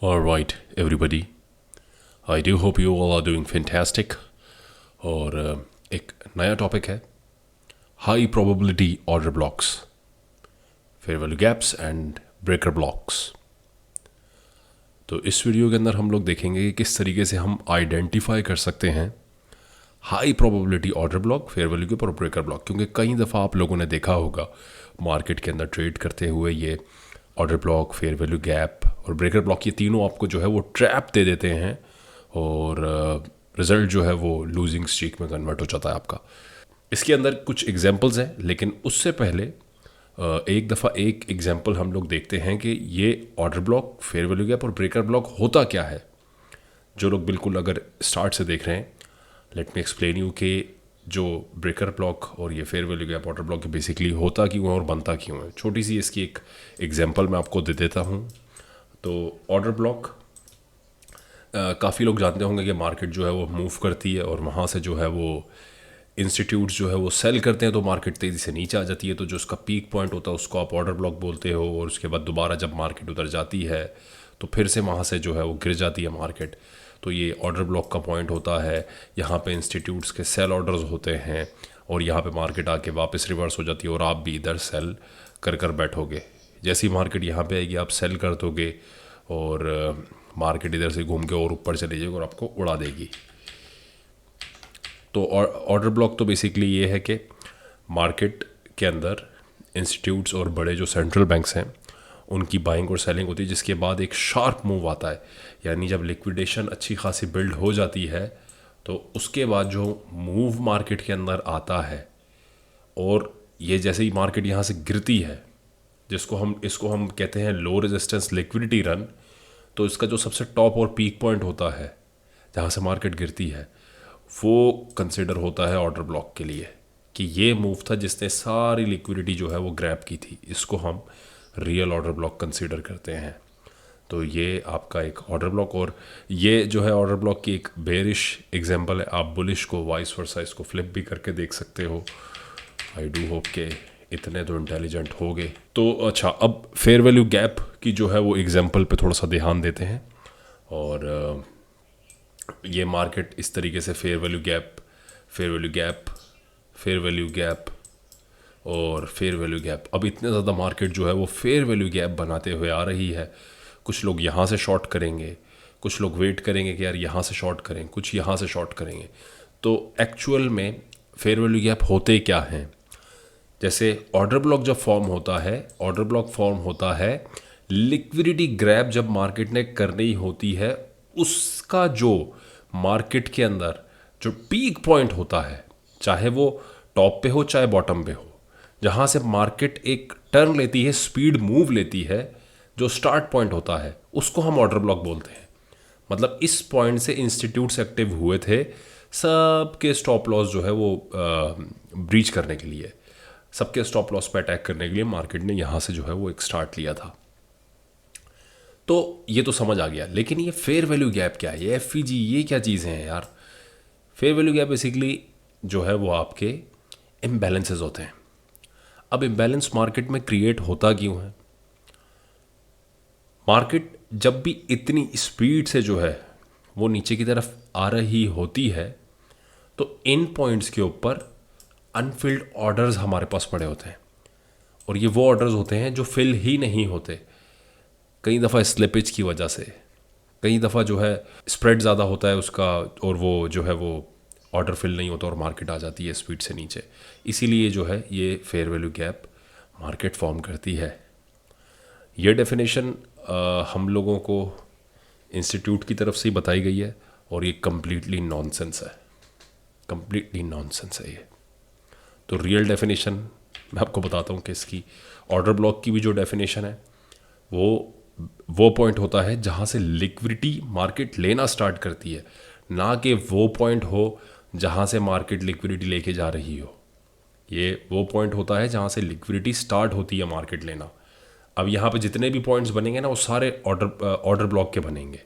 All right, everybody. I do hope you all are doing fantastic. और एक नया topic है high probability order blocks, fair value gaps and breaker blocks. तो इस video के अंदर हम लोग देखेंगे कि किस तरीके से हम आइडेंटिफाई कर सकते हैं high probability order block, fair value gap और ब्रेकर ब्लॉक। क्योंकि कई दफ़ा आप लोगों ने देखा होगा मार्केट के अंदर ट्रेड करते हुए ये order block, fair value gap और ब्रेकर ब्लॉक, ये तीनों आपको जो है वो ट्रैप दे देते हैं और रिज़ल्ट जो है वो लूजिंग स्ट्रीक में कन्वर्ट हो जाता है आपका। इसके अंदर कुछ एग्जांपल्स हैं, लेकिन उससे पहले एक दफ़ा एक एग्जांपल हम लोग देखते हैं कि ये order block, fair value gap और ब्रेकर ब्लॉक होता क्या है। जो लोग बिल्कुल अगर स्टार्ट से देख रहे हैं, लेट मी एक्सप्लेन यू कि जो ब्रेकर ब्लॉक और ये fair value gap order block basically होता क्यों है और बनता क्यों है। छोटी सी इसकी एक एग्जांपल मैं आपको दे देता हूँ। तो ऑर्डर ब्लॉक काफ़ी लोग जानते होंगे कि मार्केट जो है वो मूव करती है और वहाँ से जो है वो इंस्टीट्यूट्स जो है वो सेल करते हैं, तो मार्केट तेज़ी से नीचे आ जाती है। तो जो उसका पीक पॉइंट होता है उसको आप ऑर्डर ब्लॉक बोलते हो, और उसके बाद दोबारा जब मार्केट उधर जाती है तो फिर से वहाँ से जो है वो गिर जाती है मार्केट। तो ये ऑर्डर ब्लॉक का पॉइंट होता है। यहाँ पे इंस्टीट्यूट्स के सेल ऑर्डर्स होते हैं और यहाँ पे मार्केट आके वापस रिवर्स हो जाती है और आप भी इधर सेल कर कर बैठोगे। जैसी मार्केट यहाँ पे आएगी आप सेल कर दोगे और मार्केट इधर से घूम के और ऊपर चली जाएगी और आपको उड़ा देगी। तो ऑर्डर ब्लॉक तो बेसिकली ये है कि मार्केट के अंदर इंस्टीट्यूट्स और बड़े जो सेंट्रल बैंक्स हैं उनकी बाइंग और सेलिंग होती है, जिसके बाद एक शार्प मूव आता है। यानी जब लिक्विडेशन अच्छी खासी बिल्ड हो जाती है तो उसके बाद जो मूव मार्केट के अंदर आता है, और ये जैसे ही मार्केट यहाँ से गिरती है, इसको हम कहते हैं लो रेजिस्टेंस लिक्विडिटी रन। तो इसका जो सबसे टॉप और पीक पॉइंट होता है जहाँ से मार्केट गिरती है, वो कंसिडर होता है ऑर्डर ब्लॉक के लिए कि ये मूव था जिसने सारी लिक्विडिटी जो है वो ग्रैब की थी। इसको हम रियल ऑर्डर ब्लॉक कंसीडर करते हैं। तो ये आपका एक ऑर्डर ब्लॉक, और ये जो है ऑर्डर ब्लॉक की एक बेरिश एग्जांपल है। आप बुलिश को वाइस वर्सा इसको फ्लिप भी करके देख सकते हो। आई डू होप के इतने तो इंटेलिजेंट हो गए। तो अच्छा, अब फेयर वैल्यू गैप की जो है वो एग्जांपल पे थोड़ा सा ध्यान देते हैं। और ये मार्केट इस तरीके से fair value gap, fair value gap, fair value gap और फेयर वैल्यू गैप, अब इतने ज़्यादा मार्केट जो है वो फेयर वैल्यू गैप बनाते हुए आ रही है। कुछ लोग यहाँ से शॉर्ट करेंगे, कुछ लोग वेट करेंगे कि यार यहाँ से शॉर्ट करें, कुछ यहाँ से शॉर्ट करेंगे। तो एक्चुअल में फेयर वैल्यू गैप होते क्या हैं? जैसे ऑर्डर ब्लॉक जब फॉर्म होता है, ऑर्डर ब्लॉक फॉर्म होता है लिक्विडिटी ग्रैब जब मार्केट ने करनी होती है, उसका जो मार्केट के अंदर जो पीक पॉइंट होता है, चाहे वो टॉप पे हो चाहे बॉटम पे हो, जहाँ से मार्केट एक टर्न लेती है, स्पीड मूव लेती है, जो स्टार्ट पॉइंट होता है उसको हम ऑर्डर ब्लॉक बोलते हैं। मतलब इस पॉइंट से इंस्टीट्यूट्स एक्टिव हुए थे सबके स्टॉप लॉस जो है वो ब्रीच करने के लिए, सबके स्टॉप लॉस पे अटैक करने के लिए मार्केट ने यहाँ से जो है वो एक स्टार्ट लिया था। तो ये तो समझ आ गया, लेकिन ये फेयर वैल्यू गैप क्या है, ये एफवीजी, ये क्या चीज़ें हैं यार? फेयर वैल्यू गैप बेसिकली जो है वो आपके इम्बैलेंसेस होते हैं। अब इम्बैलेंस मार्केट में क्रिएट होता क्यों है? मार्केट जब भी इतनी स्पीड से जो है वो नीचे की तरफ आ रही होती है, तो इन पॉइंट्स के ऊपर अनफिल्ड ऑर्डर्स हमारे पास पड़े होते हैं, और ये वो ऑर्डर्स होते हैं जो फिल ही नहीं होते। कई दफ़ा स्लिपेज की वजह से, कई दफ़ा जो है स्प्रेड ज़्यादा होता है उसका, और वो जो है वो ऑर्डर फिल नहीं होता और मार्केट आ जाती है स्पीड से नीचे। इसीलिए जो है ये fair value gap market form करती है। ये डेफिनेशन हम लोगों को इंस्टीट्यूट की तरफ से ही बताई गई है, और ये कम्प्लीटली नॉनसेंस है, कम्प्लीटली नॉनसेंस है ये। तो रियल डेफिनेशन मैं आपको बताता हूँ कि इसकी ऑर्डर ब्लॉक की भी जो डेफिनेशन है वो पॉइंट होता है जहाँ से लिक्विडिटी मार्केट लेना स्टार्ट करती है, ना कि वो पॉइंट हो जहाँ से मार्केट लिक्विडिटी लेके जा रही हो। ये वो पॉइंट होता है जहाँ से लिक्विडिटी स्टार्ट होती है मार्केट लेना। अब यहाँ पे जितने भी पॉइंट्स बनेंगे ना वो सारे ऑर्डर ब्लॉक के बनेंगे।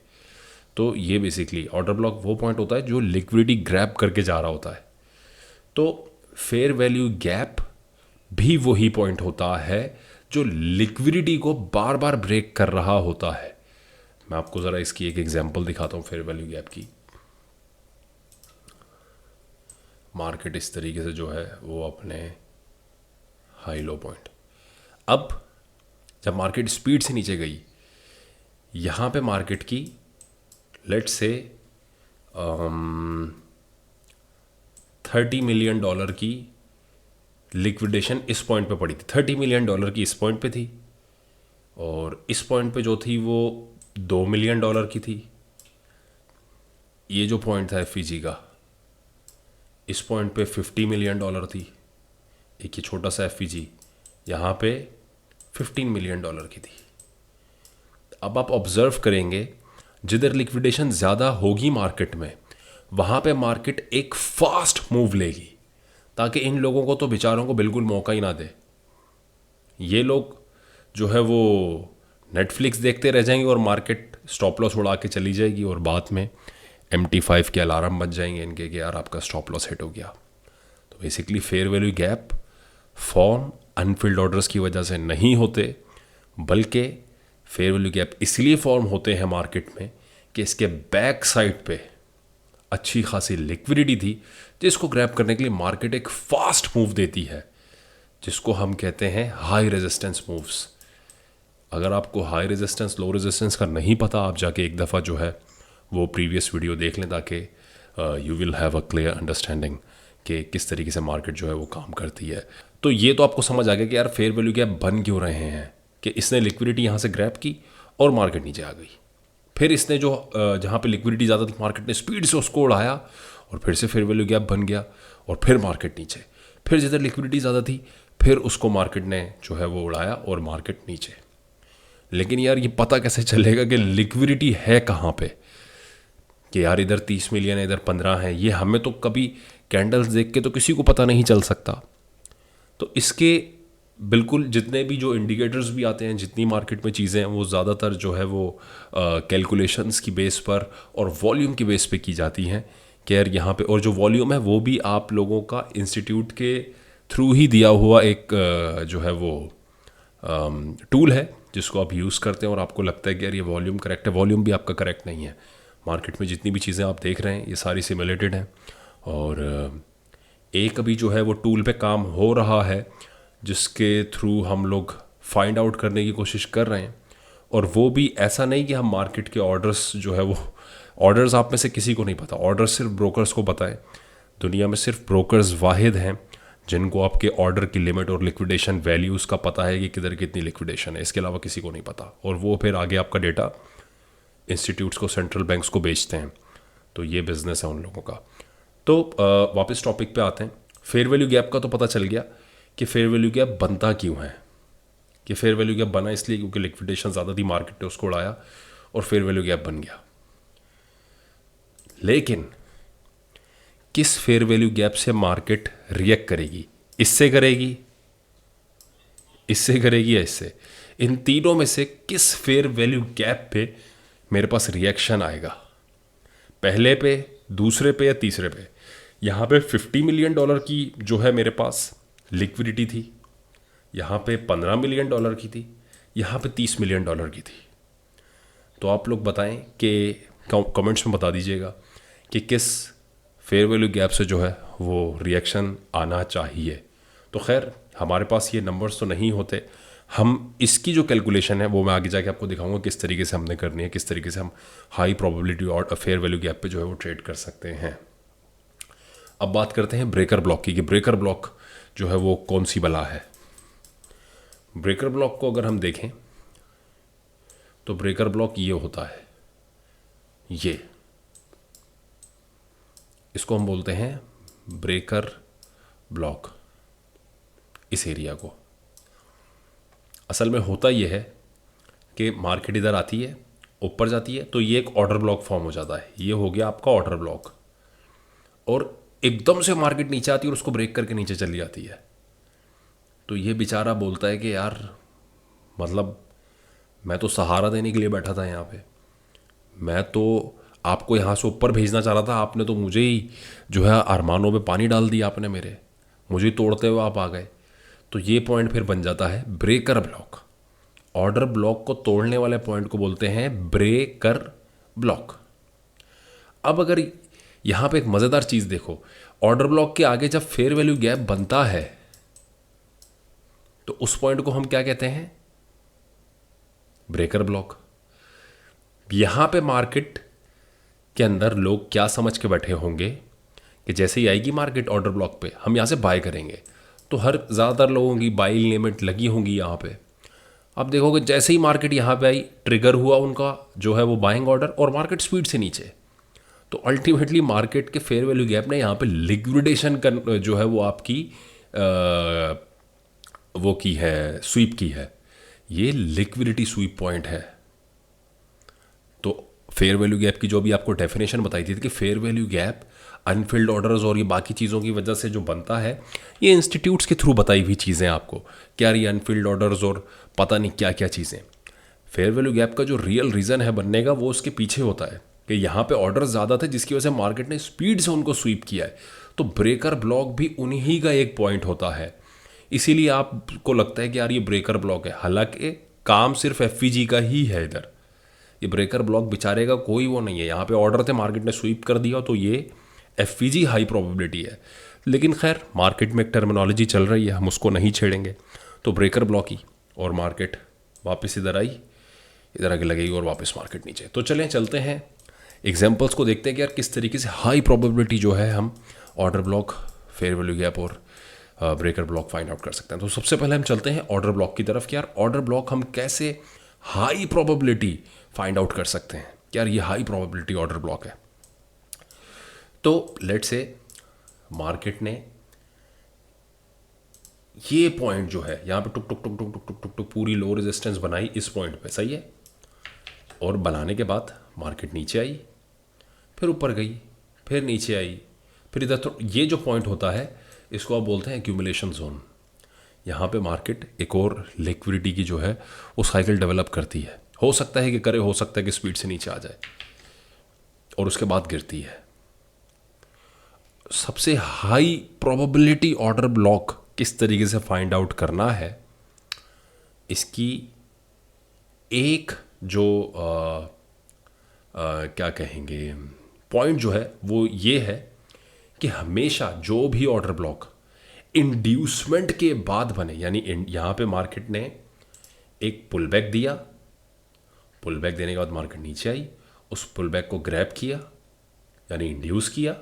तो ये बेसिकली ऑर्डर ब्लॉक वो पॉइंट होता है जो लिक्विडिटी ग्रैब करके जा रहा होता है। तो फेयर वैल्यू गैप भी वही पॉइंट होता है जो लिक्विडिटी को बार बार ब्रेक कर रहा होता है। मैं आपको ज़रा इसकी एक एग्जांपल दिखाता हूँ फेयर वैल्यू गैप की। मार्केट इस तरीके से जो है वो अपने हाई लो पॉइंट, अब जब मार्केट स्पीड से नीचे गई, यहाँ पे मार्केट की लेट्स से $30 मिलियन की लिक्विडेशन इस पॉइंट पे पड़ी थी। $30 मिलियन की इस पॉइंट पे थी, और इस पॉइंट पे जो थी वो $2 मिलियन की थी। ये जो पॉइंट था एफईजी का, इस पॉइंट पे $50 मिलियन थी। एक ये छोटा सा एफईजी यहाँ पे $15 मिलियन की थी। अब आप ऑब्जर्व करेंगे, जिधर लिक्विडेशन ज़्यादा होगी मार्केट में, वहाँ पे मार्केट एक फास्ट मूव लेगी, ताकि इन लोगों को तो बेचारों को बिल्कुल मौका ही ना दे। ये लोग जो है वो नेटफ्लिक्स देखते रह जाएंगे और मार्केट स्टॉप लॉस उड़ा के चली जाएगी, और बाद में MT5 के अलार्म बज जाएंगे इनके कि यार आपका स्टॉप लॉस हिट हो गया। तो basically fair value gap form Anfield orders की वजह से नहीं होते, बल्कि फेयर वैल्यू गैप इसलिए फॉर्म होते हैं मार्केट में कि इसके बैक साइड पे अच्छी खासी लिक्विडिटी थी, जिसको ग्रैब करने के लिए मार्केट एक फास्ट मूव देती है, जिसको हम कहते हैं हाई रेजिस्टेंस मूव्स। अगर आपको हाई रेजिस्टेंस लो रेजिस्टेंस का नहीं पता, आप जाके एक दफ़ा जो है वो प्रीवियस वीडियो देख लें, ताकि you will have a clear understanding कि किस तरीके से मार्केट जो है वो काम करती है। तो ये तो आपको समझ आ गया कि यार फेयर वैल्यू गैप बन क्यों रहे हैं, कि इसने लिक्विडिटी यहाँ से ग्रैब की और मार्केट नीचे आ गई। फिर इसने जो जहाँ पे लिक्विडिटी ज़्यादा थी, मार्केट ने स्पीड से उसको उड़ाया और फिर से फेयर वैल्यू गैप बन गया, और फिर मार्केट नीचे। फिर जिधर लिक्विडिटी ज़्यादा थी, फिर उसको मार्केट ने जो है वो उड़ाया और मार्केट नीचे। लेकिन यार ये पता कैसे चलेगा कि लिक्विडिटी है कहाँ पे, कि यार इधर 30 मिलियन है, इधर 15 है? ये हमें तो कभी कैंडल्स देख के तो किसी को पता नहीं चल सकता। तो इसके बिल्कुल जितने भी जो इंडिकेटर्स भी आते हैं, जितनी मार्केट में चीज़ें हैं, वो ज़्यादातर जो है वो कैलकुलेशंस की बेस पर और वॉल्यूम की बेस पे की जाती हैं कि यार यहाँ पे, और जो वॉल्यूम है वो भी आप लोगों का इंस्टीट्यूट के थ्रू ही दिया हुआ एक जो है वो टूल है, जिसको आप यूज़ करते हैं और आपको लगता है कि यार ये वॉल्यूम करेक्ट है। वॉल्यूम भी आपका करेक्ट नहीं है। मार्केट में जितनी भी चीज़ें आप देख रहे हैं ये सारी सिमुलेटेड हैं, और एक अभी जो है वो टूल पे काम हो रहा है, जिसके थ्रू हम लोग फाइंड आउट करने की कोशिश कर रहे हैं। और वो भी ऐसा नहीं कि हम मार्केट के ऑर्डर्स जो है वो, ऑर्डर्स आप में से किसी को नहीं पता, ऑर्डर्स सिर्फ ब्रोकर्स को पता है। दुनिया में सिर्फ ब्रोकर्स वाहिद हैं जिनको आपके ऑर्डर की लिमिट और लिक्विडेशन वैल्यूज़ का पता है कि किधर कितनी लिक्विडेशन है। इसके अलावा किसी को नहीं पता, और वो फिर आगे आपका डेटा इंस्टीट्यूट्स को, सेंट्रल बैंक्स को बेचते हैं। तो ये बिज़नेस है उन लोगों का। तो वापस टॉपिक पे आते हैं। फेयर वैल्यू गैप का तो पता चल गया कि फेयर वैल्यू गैप बनता क्यों है, कि फेयर वैल्यू गैप बना इसलिए क्योंकि लिक्विडेशन ज़्यादा थी, मार्केट ने उसको उड़ाया और फेयर वैल्यू गैप बन गया। लेकिन किस फेयर वैल्यू गैप से मार्केट रिएक्ट करेगी? इससे करेगी, इससे करेगी या इससे? इन तीनों में से किस फेयर वैल्यू गैप पे मेरे पास रिएक्शन आएगा? पहले पे, दूसरे पे या तीसरे पे? यहाँ पे $50 मिलियन की जो है मेरे पास लिक्विडिटी थी, यहाँ पे $15 मिलियन की थी, यहाँ पे $30 मिलियन की थी। तो आप लोग बताएं कि कमेंट्स में बता दीजिएगा कि किस फेयर वैल्यू गैप से जो है वो रिएक्शन आना चाहिए। तो खैर हमारे पास ये नंबर्स तो नहीं होते, हम इसकी जो कैलकुलेशन है वो मैं आगे जाके आपको दिखाऊंगा किस तरीके से हमने करनी है, किस तरीके से हम हाई प्रोबेबिलिटी और फेयर वैल्यू गैप पे जो है वो ट्रेड कर सकते हैं। अब बात करते हैं ब्रेकर ब्लॉक की, कि ब्रेकर ब्लॉक जो है वो कौन सी बला है। ब्रेकर ब्लॉक को अगर हम देखें तो ब्रेकर ब्लॉक ये होता है, ये इसको हम बोलते हैं ब्रेकर ब्लॉक। इस एरिया को असल में होता ये है कि मार्केट इधर आती है, ऊपर जाती है, तो ये एक ऑर्डर ब्लॉक फॉर्म हो जाता है। ये हो गया आपका ऑर्डर ब्लॉक, और एकदम से मार्केट नीचे आती है और उसको ब्रेक करके नीचे चली जाती है। तो ये बेचारा बोलता है कि यार मतलब मैं तो सहारा देने के लिए बैठा था यहाँ पे, मैं तो आपको यहाँ से ऊपर भेजना चाह रहा था, आपने तो मुझे ही जो है अरमानों में पानी डाल दिया आपने, मुझे तोड़ते हुए आप आ गए। तो ये पॉइंट फिर बन जाता है ब्रेकर ब्लॉक। ऑर्डर ब्लॉक को तोड़ने वाले पॉइंट को बोलते हैं ब्रेकर ब्लॉक। अब अगर यहाँ पे एक मज़ेदार चीज़ देखो, ऑर्डर ब्लॉक के आगे जब फेयर वैल्यू गैप बनता है तो उस पॉइंट को हम क्या कहते हैं? Breaker block. यहाँ पे मार्केट के अंदर लोग क्या समझ के बैठे होंगे कि जैसे ही आएगी मार्केट ऑर्डर ब्लॉक पे हम यहाँ से बाय करेंगे, तो ज़्यादातर लोगों की बाइंग लिमिट लगी होंगी यहाँ पे। अब देखोगे जैसे ही मार्केट यहाँ पे आई, ट्रिगर हुआ उनका जो है वो बाइंग ऑर्डर, और मार्केट स्पीड से नीचे, तो अल्टीमेटली मार्केट के फेयर वैल्यू गैप ने यहाँ पे लिक्विडेशन कर जो है वो आपकी वो की है, स्वीप की है। ये लिक्विडिटी स्वीप पॉइंट है। तो फेयर वैल्यू गैप की जो भी आपको डेफिनेशन बताई थी कि fair value gap Anfield orders और ये बाकी चीज़ों की वजह से जो बनता है, ये इंस्टीट्यूट्स के थ्रू बताई हुई चीज़ें आपको, क्या ये अनफिल्ड ऑर्डर्स और पता नहीं क्या क्या चीज़ें। फेयर वैल्यू गैप का जो रियल रीज़न है बनने का वो उसके पीछे होता है कि यहाँ पे ऑर्डर ज़्यादा थे जिसकी वजह से मार्केट ने स्पीड से उनको स्वीप किया है। तो ब्रेकर ब्लॉक भी उन्हीं का एक पॉइंट होता है। इसीलिए आपको लगता है कि यार ये ब्रेकर ब्लॉक है, हालांकि काम सिर्फ एफवीजी का ही है। इधर ये ब्रेकर ब्लॉक बेचारे का कोई वो नहीं है। यहाँ पे ऑर्डर थे, मार्केट ने स्वीप कर दिया, तो ये एफवीजी हाई प्रोबेबिलिटी है। लेकिन खैर मार्केट में एक टर्मिनोलॉजी चल रही है, हम उसको नहीं छेड़ेंगे। तो ब्रेकर ब्लॉक ही, और मार्केट वापस इधर आई, इधर आगे लगेगी और वापस मार्केट नीचे। तो चलें चलते हैं एग्जांपल्स को देखते हैं कि यार किस तरीके से हाई प्रोबेबिलिटी जो है हम order block, fair value gap और ब्रेकर ब्लॉक फाइंड आउट कर सकते हैं। तो सबसे पहले हम चलते हैं ऑर्डर ब्लॉक की तरफ कि यार ऑर्डर ब्लॉक हम कैसे हाई प्रोबेबिलिटी फाइंड आउट कर सकते हैं कि यार ये हाई प्रोबेबिलिटी ऑर्डर ब्लॉक है। तो लेट्स से मार्केट ने ये पॉइंट जो है यहाँ पे टुक टुक टुक टुक टुक टुक टुक टुक पूरी लो रेजिस्टेंस बनाई इस पॉइंट पे, सही है। और बनाने के बाद मार्केट नीचे आई, फिर ऊपर गई, फिर नीचे आई, फिर इधर। तो ये जो पॉइंट होता है इसको आप बोलते हैं एक्यूमुलेशन जोन। यहाँ पे मार्केट एक और लिक्विडिटी की जो है वो साइकिल डेवलप करती है। हो सकता है कि करे, हो सकता है कि स्पीड से नीचे आ जाए और उसके बाद गिरती है। सबसे हाई प्रोबेबिलिटी ऑर्डर ब्लॉक किस तरीके से फाइंड आउट करना है, इसकी एक जो क्या कहेंगे पॉइंट जो है वो ये है कि हमेशा जो भी ऑर्डर ब्लॉक इंड्यूसमेंट के बाद बने, यानी यहाँ पे मार्केट ने एक पुल बैक दिया, पुल बैक देने के बाद मार्केट नीचे आई, उस पुल बैक को ग्रैब किया यानी इंड्यूस किया,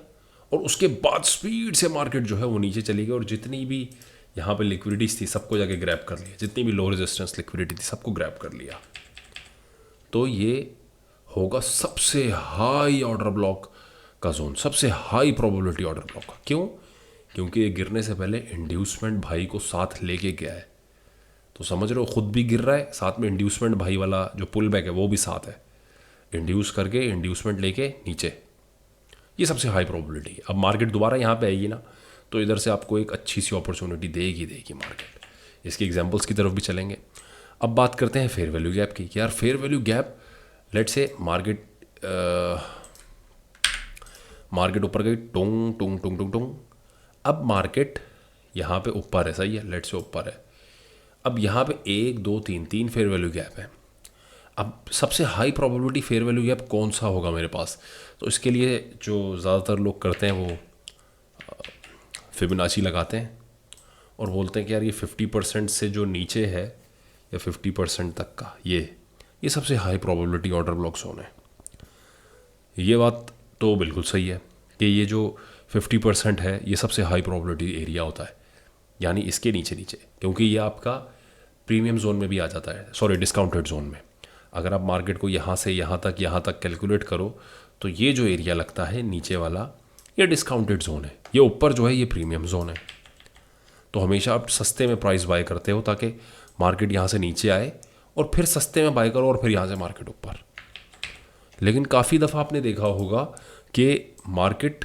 और उसके बाद स्पीड से मार्केट जो है वो नीचे चली गई और जितनी भी यहाँ पे लिक्विडिटीज थी सबको जाके ग्रैब कर लिया, जितनी भी लो रेजिस्टेंस लिक्विडिटी थी सबको ग्रैब कर लिया। तो ये होगा सबसे हाई ऑर्डर ब्लॉक का जोन, सबसे हाई प्रोबेबिलिटी ऑर्डर ब्लॉक का। क्यों? क्योंकि ये गिरने से पहले इंड्यूसमेंट भाई को साथ लेके गया है। तो समझ रहे हो, खुद भी गिर रहा है, साथ में इंड्यूसमेंट भाई वाला जो पुल बैक है वो भी साथ है, इंड्यूस करके इंड्यूसमेंट लेके नीचे। ये सबसे हाई प्रोबेबिलिटी है। अब मार्केट दोबारा यहाँ पे आएगी ना, तो इधर से आपको एक अच्छी सी अपॉर्चुनिटी देगी मार्केट। इसके एग्जांपल्स की तरफ भी चलेंगे। अब बात करते हैं फेयर वैल्यू गैप की कि यार fair value gap, let's say market ऊपर गई, टुंग टुंग टुंग टुंग टुंग। अब मार्केट यहाँ पे ऊपर है, सही है, लेट्स से ऊपर है। अब यहाँ पे 1 2 3 3 फेयर वैल्यू गैप है। अब सबसे high probability fair value gap कौन सा होगा मेरे पास? तो इसके लिए जो ज़्यादातर लोग करते हैं वो फिबोनाची लगाते हैं और बोलते हैं कि यार ये 50% से जो नीचे है या 50% तक का, ये सबसे high probability order block zone है। ये बात तो बिल्कुल सही है कि ये जो 50% है ये सबसे हाई प्रोबेबिलिटी एरिया होता है, यानी इसके नीचे नीचे, क्योंकि ये आपका प्रीमियम जोन में भी आ जाता है, सॉरी डिस्काउंटेड जोन में। अगर आप मार्केट को यहाँ से यहाँ तक कैलकुलेट करो तो ये जो एरिया लगता है नीचे वाला, ये डिस्काउंटेड जोन है, ये ऊपर जो है ये प्रीमियम जोन है। तो हमेशा आप सस्ते में प्राइस बाय करते हो ताकि मार्केट यहाँ से नीचे आए और फिर सस्ते में बाय करो और फिर यहाँ से मार्केट ऊपर। लेकिन काफ़ी दफ़ा आपने देखा होगा कि मार्केट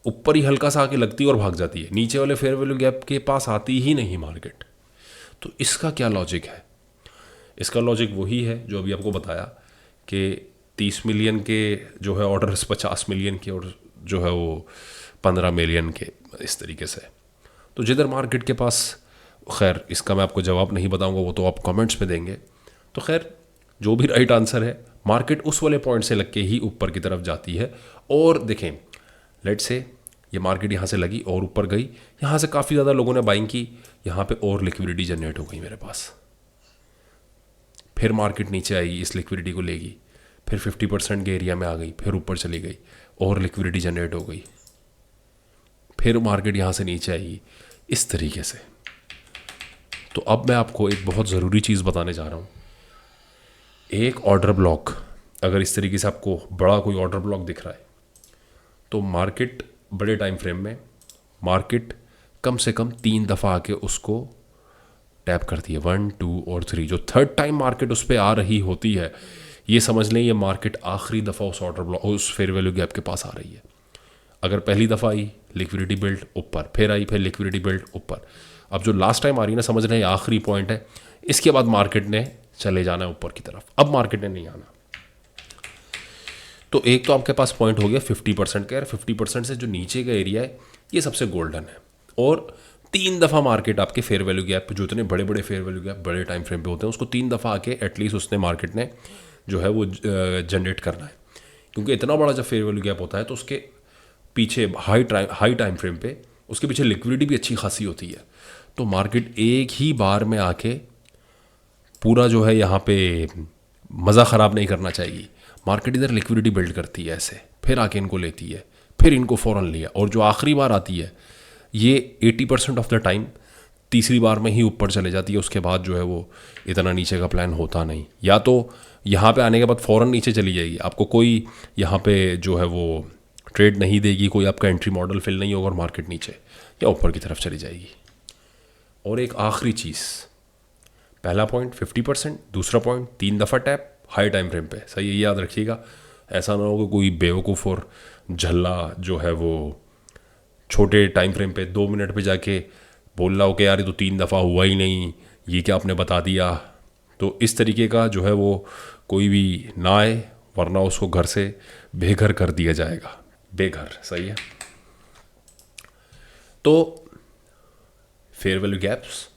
ऊपर ही हल्का सा आके लगती है और भाग जाती है, नीचे वाले फेयर वैल्यू गैप के पास आती ही नहीं मार्केट। तो इसका क्या लॉजिक है? इसका लॉजिक वही है जो अभी आपको बताया कि 30 मिलियन के जो है ऑर्डर्स 50 मिलियन के और जो है वो 15 मिलियन के, इस तरीके से। तो जिधर मार्केट के पास खैर इसका मैं आपको जवाब नहीं बताऊंगा, वो तो आप कमेंट्स में देंगे। तो खैर जो भी राइट आंसर है, मार्केट उस वाले पॉइंट से लग के ही ऊपर की तरफ जाती है। और देखें, लेट से ये मार्केट यहाँ से लगी और ऊपर गई, यहाँ से काफ़ी ज़्यादा लोगों ने बाइंग की, यहाँ पे और लिक्विडिटी जनरेट हो गई मेरे पास। फिर मार्केट नीचे आएगी, इस लिक्विडिटी को लेगी, फिर 50% के एरिया में आ गई, फिर ऊपर चली गई और लिक्विडिटी जनरेट हो गई, फिर मार्केट यहाँ से नीचे आएगी, इस तरीके से। तो अब मैं आपको एक बहुत ज़रूरी चीज़ बताने जा रहा हूँ। एक ऑर्डर ब्लॉक, अगर इस तरीके से आपको बड़ा कोई ऑर्डर ब्लॉक दिख रहा है, तो मार्केट बड़े टाइम फ्रेम में मार्केट कम से कम 3 दफ़ा आके उसको टैप करती है, 1, 2 और 3। जो थर्ड टाइम मार्केट उस पर आ रही होती है, ये समझ लें ये मार्केट आखिरी दफ़ा उस ऑर्डर ब्लॉक, उस फेयर वैल्यू गैप के पास आ रही है। अगर पहली दफ़ा आई लिक्विडिटी बिल्ड ऊपर, फिर आई फिर लिक्विडिटी बिल्ड ऊपर, अब जो लास्ट टाइम आ रही है ना, समझ रहे हैं आखिरी पॉइंट है, इसके बाद मार्केट ने चले जाना है ऊपर की तरफ, अब मार्केट ने नहीं आना। तो एक तो आपके पास पॉइंट हो गया 50% का। यार 50% से जो नीचे का एरिया है ये सबसे गोल्डन है, और 3 दफ़ा मार्केट आपके फेयर वैल्यू गैप, जो इतने बड़े बड़े फेयर वैल्यू गैप बड़े टाइम फ्रेम पे होते हैं, उसको 3 दफ़ा आके एटलीस्ट उसने मार्केट ने जो है वो जनरेट करना है। क्योंकि इतना बड़ा जब फेयर वैल्यू गैप होता है तो उसके पीछे हाई टाइम फ्रेम पे उसके पीछे लिक्विडिटी भी अच्छी खासी होती है। तो मार्केट एक ही बार में आके पूरा जो है यहाँ पे मज़ा ख़राब नहीं करना चाहिए। मार्केट इधर लिक्विडिटी बिल्ड करती है ऐसे, फिर आके इनको लेती है, फिर इनको फ़ौरन लिया, और जो आखिरी बार आती है ये 80% ऑफ द टाइम तीसरी बार में ही ऊपर चले जाती है। उसके बाद जो है वो इतना नीचे का प्लान होता नहीं, या तो यहाँ पे आने के बाद फ़ौरन नीचे चली जाएगी, आपको कोई यहाँ पे जो है वो ट्रेड नहीं देगी, कोई आपका एंट्री मॉडल फिल नहीं होगा और मार्केट नीचे या ऊपर की तरफ चली जाएगी। और एक आखिरी चीज़, पहला पॉइंट 50%, दूसरा पॉइंट 3 दफ़ा टैप हाई टाइम फ्रेम पे, सही है, याद रखिएगा। ऐसा ना हो कि कोई बेवकूफ़ और झल्ला जो है वो छोटे टाइम फ्रेम पे 2 मिनट पे जाके बोल रहा हो कि यार ये तो 3 दफ़ा हुआ ही नहीं, ये क्या आपने बता दिया। तो इस तरीके का जो है वो कोई भी ना आए, वरना उसको घर से बेघर कर दिया जाएगा, बेघर, सही है। तो फेयर वैल्यू गैप्स,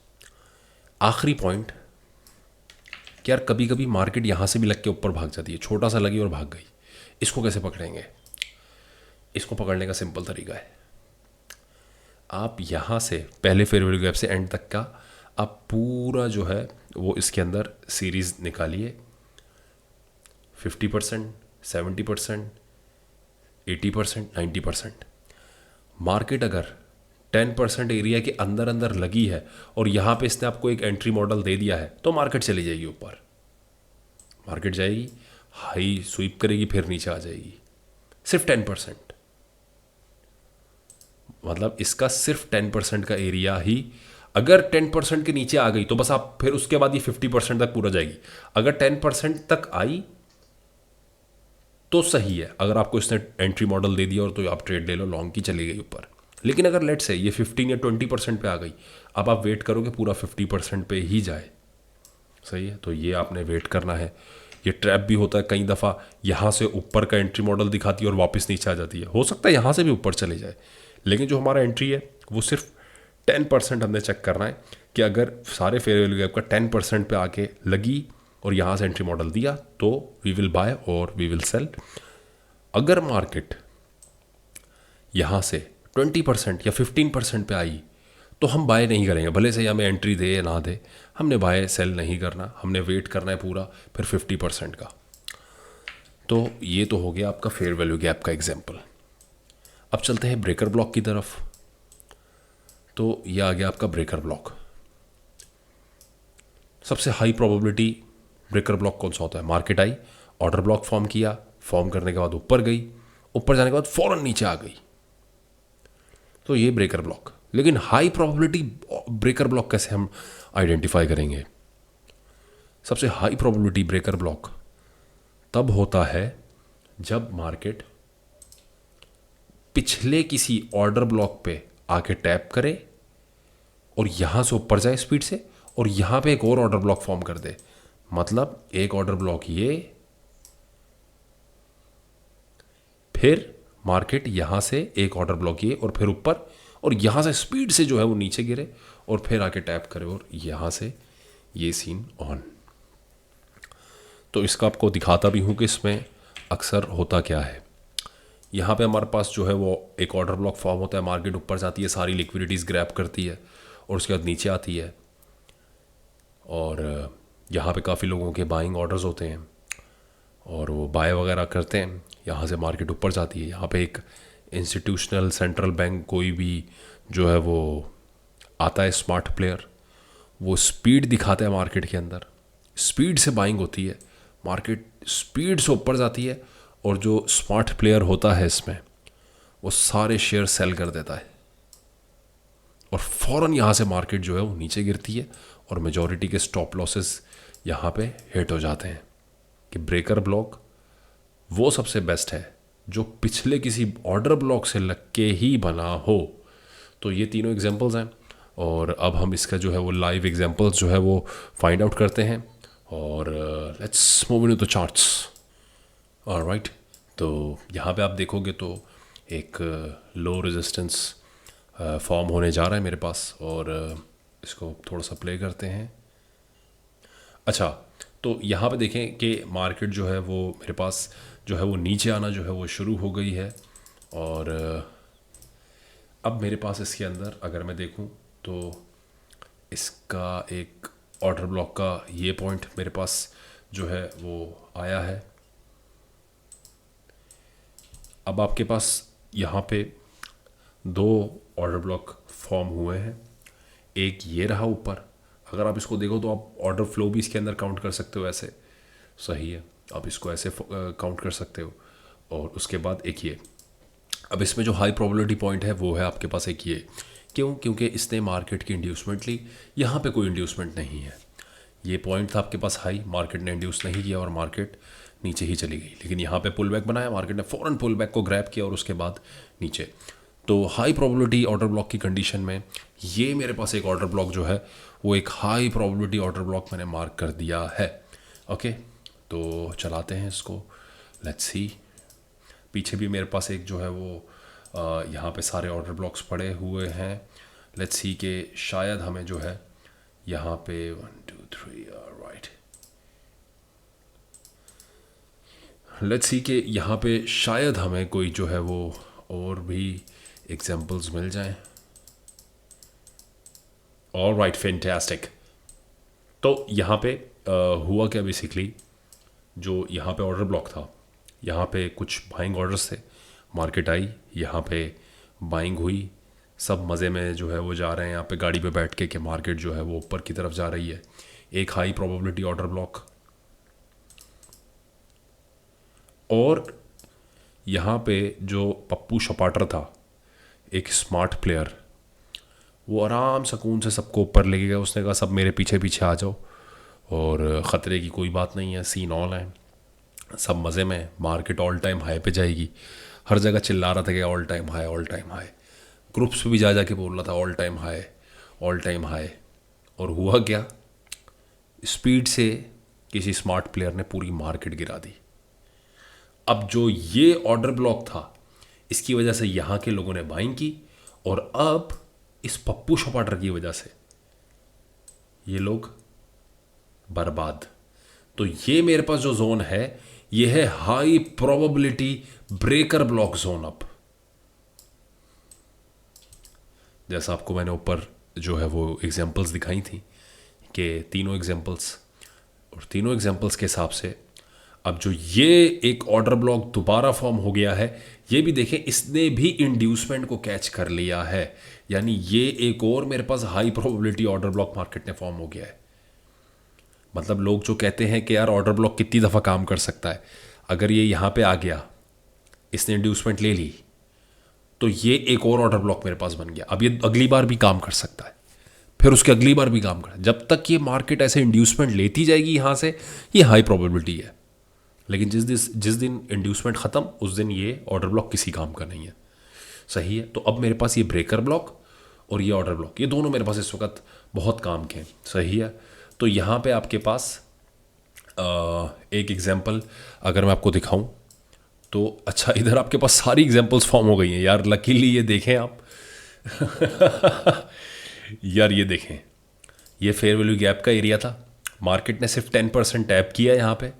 आखिरी पॉइंट कि यार कभी कभी मार्केट यहाँ से भी लग के ऊपर भाग जाती है, छोटा सा लगी और भाग गई, इसको कैसे पकड़ेंगे? इसको पकड़ने का सिंपल तरीका है, आप यहाँ से पहले फेयर वैल्यू गैप से एंड तक का आप पूरा जो है वो इसके अंदर सीरीज़ निकालिए। 50%, 70%, 80%, 90%। मार्केट अगर 10% एरिया के अंदर अंदर लगी है और यहाँ पे इसने आपको एक एंट्री मॉडल दे दिया है, तो मार्केट चली जाएगी ऊपर, मार्केट जाएगी हाई स्वीप करेगी, फिर नीचे आ जाएगी। सिर्फ 10%, मतलब इसका सिर्फ 10% का एरिया ही, अगर 10% के नीचे आ गई तो बस आप फिर उसके बाद ये 50% तक पूरा जाएगी। अगर 10% तक आई तो सही है, अगर आपको इसने एंट्री मॉडल दे दिया और तो आप ट्रेड ले लो, लॉन्ग की चली गई ऊपर। लेकिन अगर लेट से ये 15 या 20% पे आ गई, अब आप वेट करोगे पूरा 50% पे ही जाए, सही है। तो ये आपने वेट करना है। ये ट्रैप भी होता है कई दफ़ा, यहाँ से ऊपर का एंट्री मॉडल दिखाती है और वापस नीचे आ जाती है, हो सकता है यहाँ से भी ऊपर चले जाए, लेकिन जो हमारा एंट्री है वो सिर्फ 10% हमने चेक करना है कि अगर सारे फेयर वैल्यू गैप का 10% पे आके लगी और यहाँ से एंट्री मॉडल दिया तो वी विल बाय और वी विल सेल। अगर मार्केट यहाँ से 20% या 15% पे आई तो हम बाय नहीं करेंगे, भले से हमें एंट्री दे या ना दे, हमने बाय सेल नहीं करना, हमने वेट करना है पूरा फिर 50% का। तो ये तो हो गया आपका फेयर वैल्यू गैप का एग्जाम्पल। अब चलते हैं ब्रेकर ब्लॉक की तरफ। तो ये आ गया आपका ब्रेकर ब्लॉक। सबसे हाई प्रोबेबिलिटी ब्रेकर ब्लॉक कौन सा होता है? Market I, order block form किया, फॉर्म करने के बाद ऊपर गई, ऊपर जाने के बाद फौरन नीचे आ गई, तो ये ब्रेकर ब्लॉक। लेकिन हाई प्रोबेबिलिटी ब्रेकर ब्लॉक कैसे हम आइडेंटिफाई करेंगे? सबसे हाई प्रोबेबिलिटी ब्रेकर ब्लॉक तब होता है जब मार्केट पिछले किसी ऑर्डर ब्लॉक पे आके टैप करे और यहां से ऊपर जाए स्पीड से, और यहां पे एक और ऑर्डर ब्लॉक फॉर्म कर दे। मतलब एक ऑर्डर ब्लॉक ये, फिर मार्केट यहां से एक ऑर्डर ब्लॉक ये, और फिर ऊपर, और यहाँ से स्पीड से जो है वो नीचे गिरे और फिर आके टैप करे और यहाँ से ये सीन ऑन। तो इसका आपको दिखाता भी हूँ कि इसमें अक्सर होता क्या है। यहाँ पे हमारे पास जो है वो एक ऑर्डर ब्लॉक फॉर्म होता है, मार्केट ऊपर जाती है, सारी लिक्विडिटीज़ ग्रैब करती है और उसके बाद नीचे आती है और यहाँ पे काफ़ी लोगों के बाइंग ऑर्डर्स होते हैं और वो बाय वगैरह करते हैं, यहाँ से मार्केट ऊपर जाती है। यहाँ पे एक इंस्टीट्यूशनल सेंट्रल बैंक कोई भी जो है वो आता है स्मार्ट प्लेयर, वो स्पीड दिखाता है मार्केट के अंदर, स्पीड से बाइंग होती है, मार्केट स्पीड से ऊपर जाती है और जो स्मार्ट प्लेयर होता है इसमें वो सारे शेयर सेल कर देता है और फ़ौरन यहाँ से मार्केट जो है वो नीचे गिरती है और मेजॉरिटी के स्टॉप लॉसेस यहाँ पे हिट हो जाते हैं। कि ब्रेकर ब्लॉक वो सबसे बेस्ट है जो पिछले किसी ऑर्डर ब्लॉक से लग के ही बना हो। तो ये तीनों एग्जांपल्स हैं और अब हम इसका जो है वो लाइव एग्जांपल्स जो है वो फाइंड आउट करते हैं और let's move into the charts. Alright, तो यहाँ पे आप देखोगे तो एक लो रेजिस्टेंस फॉर्म होने जा रहा है मेरे पास और इसको थोड़ा सा प्ले करते हैं। अच्छा, तो यहाँ पे देखें कि मार्केट जो है वो मेरे पास जो है वो नीचे आना जो है वो शुरू हो गई है और अब मेरे पास इसके अंदर अगर मैं देखूँ तो इसका एक ऑर्डर ब्लॉक का ये पॉइंट मेरे पास जो है वो आया है। अब आपके पास यहाँ पे दो ऑर्डर ब्लॉक फॉर्म हुए हैं, एक ये रहा ऊपर, अगर आप इसको देखो तो आप ऑर्डर फ्लो भी इसके अंदर काउंट कर सकते हो, ऐसे सही है, आप इसको ऐसे काउंट कर सकते हो और उसके बाद एक ये। अब इसमें जो हाई प्रोबेबिलिटी पॉइंट है वो है आपके पास एक ये, क्यों? क्योंकि इसने मार्केट की इंड्यूसमेंट ली, यहाँ पे कोई इंड्यूसमेंट नहीं है, ये पॉइंट था आपके पास हाई, मार्केट ने इंड्यूस नहीं किया और मार्केट नीचे ही चली गई। लेकिन यहाँ पे पुल बैक बनाया, मार्केट ने फ़ौरन पुल बैक को ग्रैब किया और उसके बाद नीचे। तो हाई प्रोबेबिलिटी ऑर्डर ब्लॉक की कंडीशन में ये मेरे पास एक ऑर्डर ब्लॉक जो है वो एक हाई प्रोबेबिलिटी ऑर्डर ब्लॉक मैंने मार्क कर दिया है। ओके, तो चलाते हैं इसको, लेट्स सी। पीछे भी मेरे पास एक जो है वो यहाँ पे सारे ऑर्डर ब्लॉक्स पड़े हुए हैं। लेट्स सी कि शायद हमें जो है यहाँ पे 1 2 3 राइट, लेट्स सी कि यहाँ पे शायद हमें कोई जो है वो और भी एग्जांपल्स मिल जाएं। Alright, fantastic. तो यहाँ पे हुआ क्या बेसिकली, जो यहाँ पे ऑर्डर ब्लॉक था, यहाँ पे कुछ बाइंग ऑर्डर्स थे, मार्केट आई, यहाँ पे बाइंग हुई, सब मज़े में जो है वो जा रहे हैं यहाँ पे गाड़ी पे बैठ के कि मार्केट जो है वो ऊपर की तरफ जा रही है। एक हाई प्रोबेबिलिटी ऑर्डर ब्लॉक और यहाँ पे जो पप्पू शपाटर था, एक स्मार्ट प्लेयर, वो आराम सुकून से सबको ऊपर लेके गया। उसने कहा सब मेरे पीछे पीछे आ जाओ और ख़तरे की कोई बात नहीं है, सीन ऑन है, सब मज़े में, मार्केट ऑल टाइम हाई पे जाएगी। हर जगह चिल्ला रहा था कि all time high, all time high, groups पे भी जा के बोल रहा था all time high, all time high. और हुआ क्या, स्पीड से किसी स्मार्ट प्लेयर ने पूरी मार्केट गिरा दी। अब जो ये ऑर्डर ब्लॉक था, इसकी वजह से यहाँ के लोगों ने बाइंग की और अब इस पप्पू शपाटर की वजह से ये लोग बर्बाद। तो ये मेरे पास जो जोन है ये है high probability breaker block zone. अब जैसा आपको मैंने ऊपर जो है वो एग्जांपल्स दिखाई थी कि तीनों एग्जांपल्स, और तीनों एग्जांपल्स के हिसाब से अब जो ये एक ऑर्डर ब्लॉक दोबारा फॉर्म हो गया है, ये भी देखें इसने भी इंड्यूसमेंट को कैच कर लिया है, यानी ये एक और मेरे पास high probability order block market ने फॉर्म हो गया है। मतलब लोग जो कहते हैं कि यार ऑर्डर ब्लॉक कितनी दफ़ा काम कर सकता है, अगर ये यहाँ पे आ गया, इसने इंड्यूसमेंट ले ली, तो ये एक और ऑर्डर ब्लॉक मेरे पास बन गया। अब ये अगली बार भी काम कर सकता है, फिर उसके अगली बार भी काम कर, जब तक ये मार्केट ऐसे इंड्यूसमेंट लेती जाएगी यहाँ से, ये हाई प्रोबेबिलिटी है। लेकिन जिस दिन इंड्यूसमेंट ख़त्म, उस दिन ये ऑर्डर ब्लॉक किसी काम का नहीं है। सही है, तो अब मेरे पास ये ब्रेकर ब्लॉक और ये ऑर्डर ब्लॉक, ये दोनों मेरे पास इस वक्त बहुत काम के हैं। सही है, तो यहाँ पे आपके पास एक एग्जांपल अगर मैं आपको दिखाऊं तो अच्छा, इधर आपके पास सारी एग्जांपल्स फॉर्म हो गई हैं यार, लकीली ये देखें आप यार ये देखें, ये फेयर वैल्यू गैप का एरिया था। मार्केट ने सिर्फ 10% टैप किया यहाँ पे,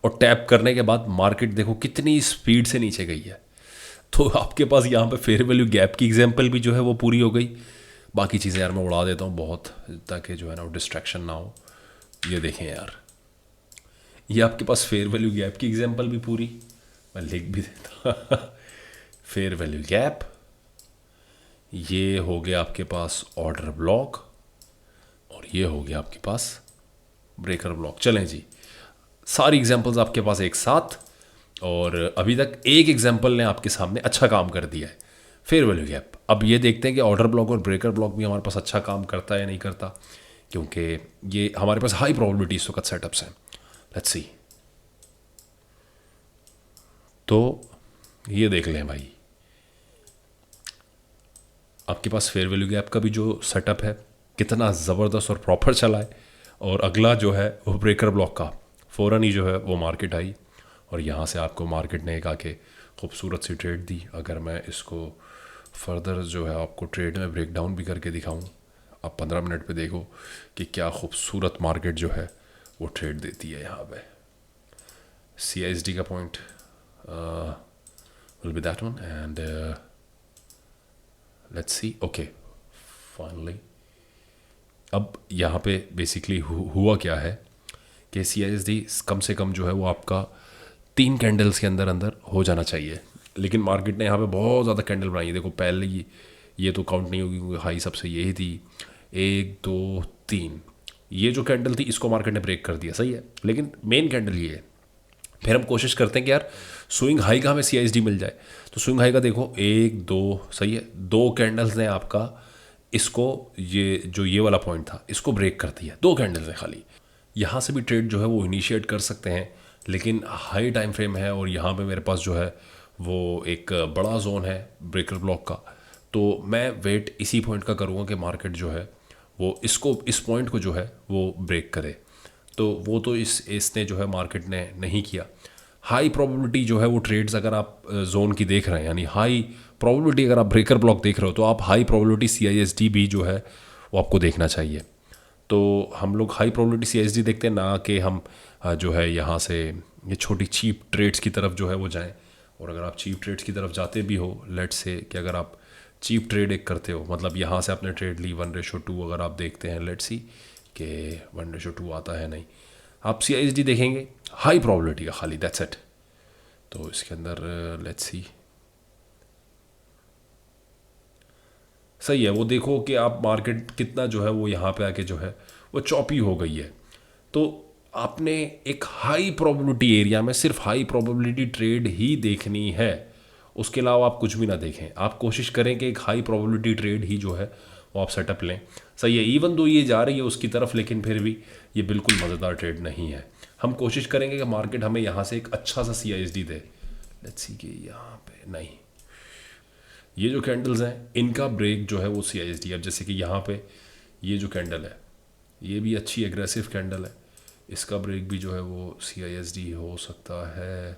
और टैप करने के बाद मार्केट देखो कितनी स्पीड से नीचे गई है। तो आपके पास यहाँ पे फेयर वैल्यू गैप की एग्जांपल भी जो है वो पूरी हो गई। बाकी चीज़ें यार मैं उड़ा देता हूँ बहुत, ताकि जो है ना वो डिस्ट्रैक्शन ना हो। ये देखें यार, ये आपके पास फेयर वैल्यू गैप की एग्जांपल भी पूरी, मैं लिख भी देता। फेयर वैल्यू गैप, ये हो गया आपके पास ऑर्डर ब्लॉक, और ये हो गया आपके पास ब्रेकर ब्लॉक। चलें जी, सारी एग्जांपल्स आपके पास एक साथ, और अभी तक एक एग्जांपल ने आपके सामने अच्छा काम कर दिया है, फेयर वैल्यू गैप। अब ये देखते हैं कि ऑर्डर ब्लॉक और ब्रेकर ब्लॉक भी हमारे पास अच्छा काम करता है या नहीं करता, क्योंकि ये हमारे पास हाई प्रोबेबिलिटी इस वक्त सेटअप्स हैं। Let's see. तो ये देख लें भाई, आपके पास फेयर वैल्यू गैप का भी जो सेटअप है कितना ज़बरदस्त और प्रॉपर चला है, और अगला जो है वो ब्रेकर ब्लॉक का फ़ौरन ही जो है वो मार्केट आई, और यहाँ से आपको मार्केट ने एक आके खूबसूरत सी ट्रेड दी। अगर मैं इसको फर्दर जो है आपको ट्रेड में ब्रेक डाउन भी करके दिखाऊं, आप 15 मिनट पे देखो कि क्या खूबसूरत मार्केट जो है वो ट्रेड देती है। यहाँ पे CISD का point will be that one, and let's see. Okay, finally अब यहाँ पे बेसिकली हुआ क्या है कि CISD कम से कम जो है वो आपका 3 कैंडल्स के अंदर अंदर हो जाना चाहिए, लेकिन मार्केट ने यहाँ पे बहुत ज़्यादा कैंडल बनाई है। देखो पहले ये तो काउंट नहीं होगी क्योंकि हाई सबसे यही थी, 1 2 3, ये जो कैंडल थी इसको मार्केट ने ब्रेक कर दिया, सही है, लेकिन मेन कैंडल ये है। फिर हम कोशिश करते हैं कि यार स्विंग हाई का हमें CISD मिल जाए, तो स्विंग हाई का देखो 1 2, सही है, 2 कैंडल्स ने आपका इसको, ये जो ये वाला पॉइंट था इसको ब्रेक कर दिया, 2 कैंडल्स ने खाली। यहाँ से भी ट्रेड जो है वो इनिशिएट कर सकते हैं, लेकिन हाई टाइम फ्रेम है, और यहाँ पे मेरे पास जो है वो एक बड़ा जोन है ब्रेकर ब्लॉक का, तो मैं वेट इसी पॉइंट का करूँगा कि मार्केट जो है वो इस पॉइंट को जो है वो ब्रेक करे। तो वो तो इसने जो है मार्केट ने नहीं किया। हाई प्रोबेबिलिटी जो है वो ट्रेड्स अगर आप जोन की देख रहे हैं, यानी हाई प्रोबेबिलिटी अगर आप ब्रेकर ब्लॉक देख रहे हो, तो आप हाई प्रोबेबिलिटी CISD भी जो है वो आपको देखना चाहिए। तो हम लोग हाई प्रोबेबिलिटी CISD देखते हैं ना, कि हम जो है यहाँ से ये छोटी चीप ट्रेड्स की तरफ जो है वो जाएं। और अगर आप चीप ट्रेड्स की तरफ जाते भी हो, लेट्स से कि अगर आप चीप ट्रेड एक करते हो, मतलब यहाँ से आपने ट्रेड ली 1:2, अगर आप देखते हैं लेट्स सी कि 1:2 आता है नहीं, आप CISD देखेंगे हाई प्रोबेबिलिटी का खाली, दैट्स इट। तो इसके अंदर लेट्स सी, सही है, वो देखो कि आप मार्केट कितना जो है वो यहाँ पे आके जो है वो चॉपी हो गई है। तो आपने एक हाई प्रोबेबिलिटी एरिया में सिर्फ हाई प्रोबेबिलिटी ट्रेड ही देखनी है, उसके अलावा आप कुछ भी ना देखें। आप कोशिश करें कि एक हाई प्रोबेबिलिटी ट्रेड ही जो है वो आप सेटअप लें, सही है। इवन दो ये जा रही है उसकी तरफ, लेकिन फिर भी ये बिल्कुल मज़ेदार ट्रेड नहीं है। हम कोशिश करेंगे कि मार्केट हमें यहाँ से एक अच्छा सा CISD दे। लेट्स सी कि यहाँ पे नहीं, ये जो कैंडल्स हैं इनका ब्रेक जो है वो CISD। अब जैसे कि यहाँ पे ये जो कैंडल है ये भी अच्छी एग्रेसिव कैंडल है, इसका ब्रेक भी जो है वो CISD हो सकता है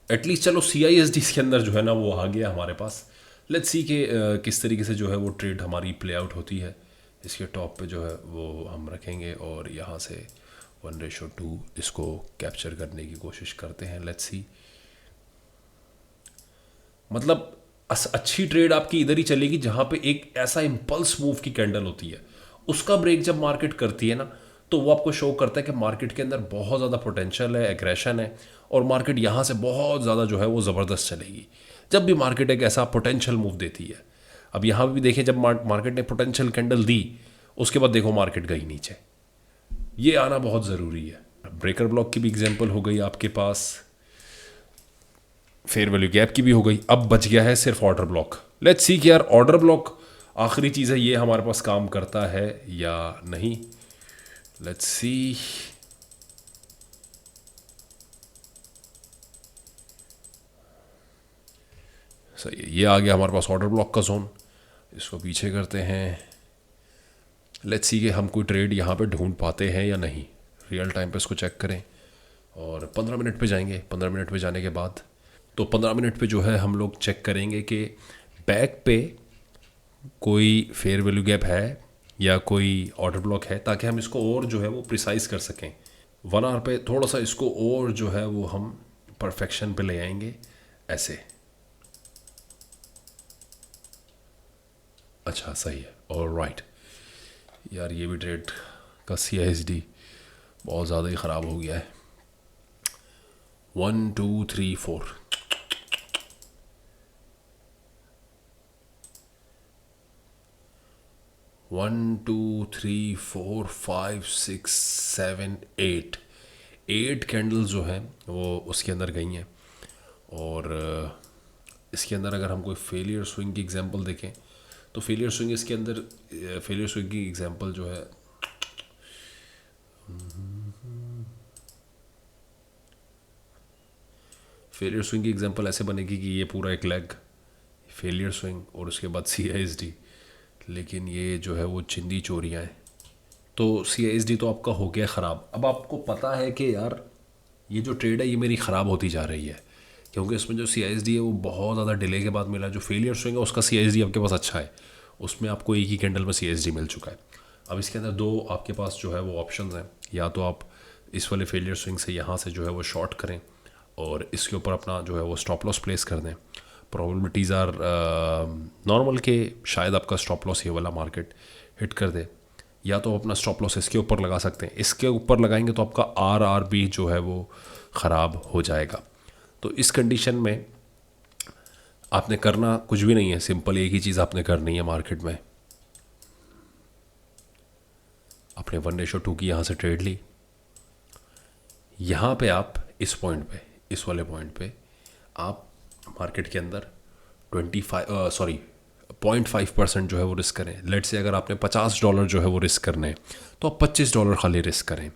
एटलीस्ट। चलो CISD के अंदर जो है ना वो आ गया हमारे पास। लेट्स सी कि किस तरीके से जो है वो ट्रेड हमारी प्ले आउट होती है। इसके टॉप पे जो है वो हम रखेंगे और यहाँ से 1:2 इसको कैप्चर करने की कोशिश करते हैं। लेट्स सी, मतलब अच्छी ट्रेड आपकी इधर ही चलेगी जहाँ पे एक ऐसा इम्पल्स मूव की कैंडल होती है, उसका ब्रेक जब मार्केट करती है ना, तो वो आपको शो करता है कि मार्केट के अंदर बहुत ज़्यादा पोटेंशियल है, एग्रेशन है, और मार्केट यहाँ से बहुत ज़्यादा जो है वो ज़बरदस्त चलेगी जब भी मार्केट एक ऐसा पोटेंशियल मूव देती है। अब यहाँ भी देखें, जब मार्केट ने पोटेंशियल कैंडल दी उसके बाद देखो मार्केट गई नीचे, ये आना बहुत ज़रूरी है। ब्रेकर ब्लॉक की भी एग्जांपल हो गई आपके पास, फेयर वैल्यू गैप की भी हो गई, अब बच गया है सिर्फ ऑर्डर ब्लॉक। लेट्स सी कि यार ऑर्डर ब्लॉक आखिरी चीज़ है, ये हमारे पास काम करता है या नहीं। लेट्स सी, सही है, ये आ गया हमारे पास ऑर्डर ब्लॉक का जोन। इसको पीछे करते हैं। लेट्स सी कि हम कोई ट्रेड यहाँ पे ढूंढ पाते हैं या नहीं। रियल टाइम पे इसको चेक करें और 15 मिनट पे जाएंगे। 15 मिनट पे जाने के बाद तो 15 मिनट पे जो है हम लोग चेक करेंगे कि बैक पे कोई फेयर वैल्यू गैप है या कोई ऑर्डर ब्लॉक है, ताकि हम इसको और जो है वो प्रिसाइज कर सकें। 1 आवर पे थोड़ा सा इसको और जो है वो हम परफेक्शन पे ले आएंगे ऐसे। अच्छा सही है, और राइट यार, ये भी ट्रेड का CISD बहुत ज़्यादा ही ख़राब हो गया है। 1 2 3 4 1 2 3 4 5 6 7 8 कैंडल्स जो हैं वो उसके अंदर गई हैं। और इसके अंदर अगर हम कोई फेलियर स्विंग की एग्जांपल देखें तो फेलियर स्विंग इसके अंदर, फेलियर स्विंग की एग्जांपल जो है, फेलियर स्विंग की एग्जांपल ऐसे बनेगी कि ये पूरा एक लेग फेलियर स्विंग और उसके बाद CISD, लेकिन ये जो है वो चिंदी चोरियाँ हैं। तो CISD तो आपका हो गया ख़राब। अब आपको पता है कि यार ये जो ट्रेड है ये मेरी ख़राब होती जा रही है, क्योंकि इसमें जो CISD है वो बहुत ज़्यादा डिले के बाद मिला। जो फेलियर स्विंग है उसका CISD आपके पास अच्छा है, उसमें आपको एक ही कैंडल में CISD मिल चुका है। अब इसके अंदर दो आपके पास जो है वो ऑप्शन हैं, या तो आप इस वाले फेलियर स्विंग से यहाँ से जो है वो शॉर्ट करें और इसके ऊपर अपना जो है वो स्टॉप लॉस प्लेस कर दें। प्रोबेबिलिटीज़ आर नॉर्मल के शायद आपका स्टॉप लॉस ये वाला मार्केट हिट कर दे, या तो अपना स्टॉप लॉस इसके ऊपर लगा सकते हैं। इसके ऊपर लगाएंगे तो आपका RRB जो है वो ख़राब हो जाएगा। तो इस कंडीशन में आपने करना कुछ भी नहीं है, सिंपल एक ही चीज़ आपने करनी है मार्केट में। आपने 1:2 की यहाँ से ट्रेड ली, यहाँ पे आप इस पॉइंट पे, इस वाले पॉइंट पे आप मार्केट के अंदर 0.5% जो है वो रिस्क करें। लेट से अगर आपने $50 जो है वो रिस्क करने हैं तो आप $25 खाली रिस्क करें।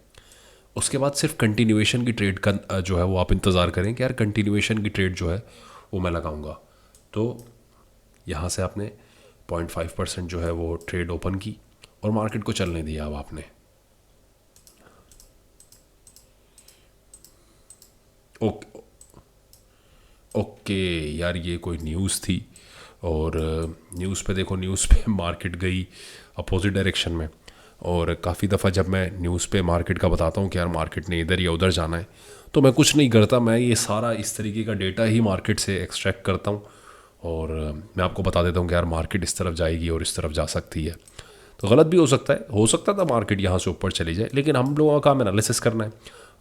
उसके बाद सिर्फ कंटिन्यूएशन की ट्रेड का जो है वो आप इंतज़ार करें कि यार कंटिन्यूएशन की ट्रेड जो है वो मैं लगाऊंगा। तो यहाँ से आपने 0.5% जो है वो ट्रेड ओपन की और मार्केट को चलने दिया। अब आपने ओके ओके यार, ये कोई न्यूज़ थी और न्यूज़ पे देखो, न्यूज़ पे मार्केट गई अपोजिट डायरेक्शन में। और काफ़ी दफ़ा जब मैं न्यूज़ पे मार्केट का बताता हूँ कि यार मार्केट ने इधर या उधर जाना है, तो मैं कुछ नहीं करता, मैं ये सारा इस तरीके का डेटा ही मार्केट से एक्सट्रैक्ट करता हूँ और मैं आपको बता देता हूँ कि यार मार्केट इस तरफ जाएगी और इस तरफ जा सकती है। तो गलत भी हो सकता है, हो सकता था मार्केट यहाँ से ऊपर चली जाए, लेकिन हम लोगों का काम एनालिसिस करना है।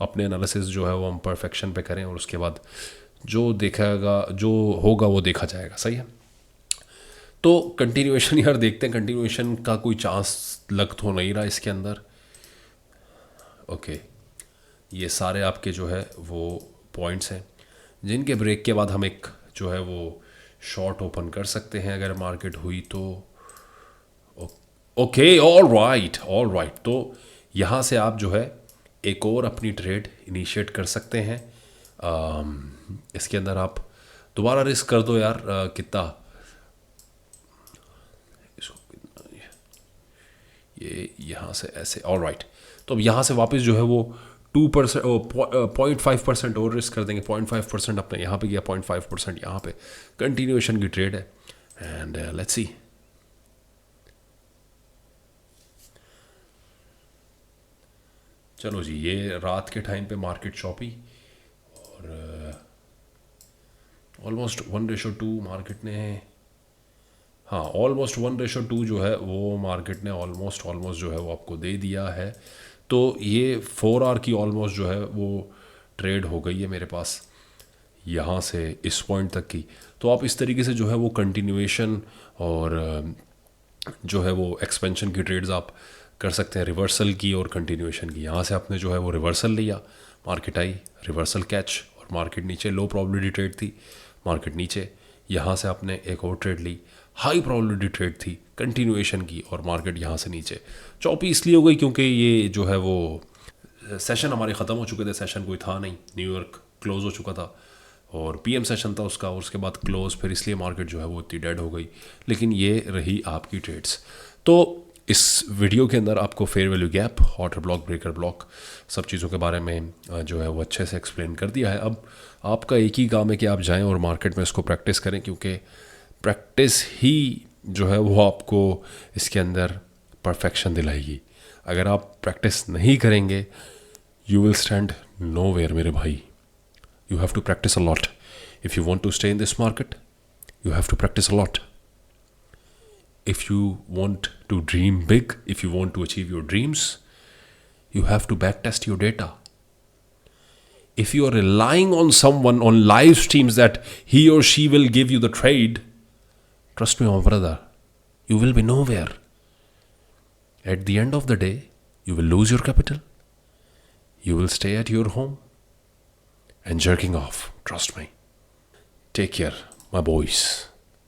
अपने एनालिसिस जो है वो हम परफेक्शन पे करें और उसके बाद जो देखेगा, जो होगा वो देखा जाएगा। सही है। तो कंटिन्यूएशन यार देखते हैं, कंटिन्यूएशन का कोई चांस लग तो नहीं रहा इसके अंदर। ओके, ये सारे आपके जो है वो पॉइंट्स हैं जिनके ब्रेक के बाद हम एक जो है वो शॉर्ट ओपन कर सकते हैं अगर मार्केट हुई तो। Okay, all right. तो यहाँ से आप जो है एक और अपनी ट्रेड इनिशिएट कर सकते हैं। इसके अंदर आप दोबारा रिस्क कर दो यार, कितना इसको कितना, ये यहाँ से ऐसे, ऑल राइट। तो अब यहाँ से वापस जो है वो 2% 0.5% और रिस्क कर देंगे। 0.5% अपने यहाँ पे गया, 0.5% यहाँ पे। कंटिन्यूएशन की ट्रेड है एंड लेट्स सी। चलो जी, ये रात के टाइम पे मार्केट चौपी और ऑलमोस्ट 1:2 मार्केट ने, हाँ ऑलमोस्ट 1:2 जो है वो मार्केट ने ऑलमोस्ट जो है वो आपको दे दिया है। तो ये 4 आवर की ऑलमोस्ट जो है वो ट्रेड हो गई है मेरे पास यहाँ से इस पॉइंट तक की। तो आप इस तरीके से जो है वो कंटिन्यूएशन और जो है वो एक्सपेंशन की ट्रेड्स आप कर सकते हैं, रिवर्सल की और कंटिन्यूएशन की। यहाँ से आपने जो है वो रिवर्सल लिया, मार्केट आई, रिवर्सल कैच और मार्केट नीचे, लो प्रोबेबिलिटी ट्रेड थी, मार्केट नीचे। यहाँ से आपने एक और ट्रेड ली, हाई प्रोबेबिलिटी ट्रेड थी, कंटिन्यूएशन की और मार्केट यहाँ से नीचे। चौपी इसलिए हो गई क्योंकि ये जो है वो सेशन हमारे ख़त्म हो चुके थे, सेशन कोई था नहीं, न्यूयॉर्क क्लोज़ हो चुका था और PM सेशन था उसका, और उसके बाद क्लोज़, फिर इसलिए मार्केट जो है वो इतनी डेड हो गई। लेकिन ये रही आपकी ट्रेड्स। तो इस वीडियो के अंदर आपको fair value gap, order block, breaker block, सब चीज़ों के बारे में जो है वो अच्छे से एक्सप्लेन कर दिया है। अब आपका एक ही काम है कि आप जाएं और मार्केट में इसको प्रैक्टिस करें, क्योंकि प्रैक्टिस ही जो है वो आपको इसके अंदर परफेक्शन दिलाएगी. अगर आप प्रैक्टिस नहीं करेंगे, you will stand nowhere मेरे भाई. You have to practice a lot. If you want to stay in this market, you have to practice a lot. If you want to dream big, if you want to achieve your dreams, you have to backtest your data. If you are relying on someone on live streams that he or she will give you the trade, trust me, my brother, you will be nowhere. At the end of the day, you will lose your capital. You will stay at your home and jerking off. Trust me. Take care, my boys.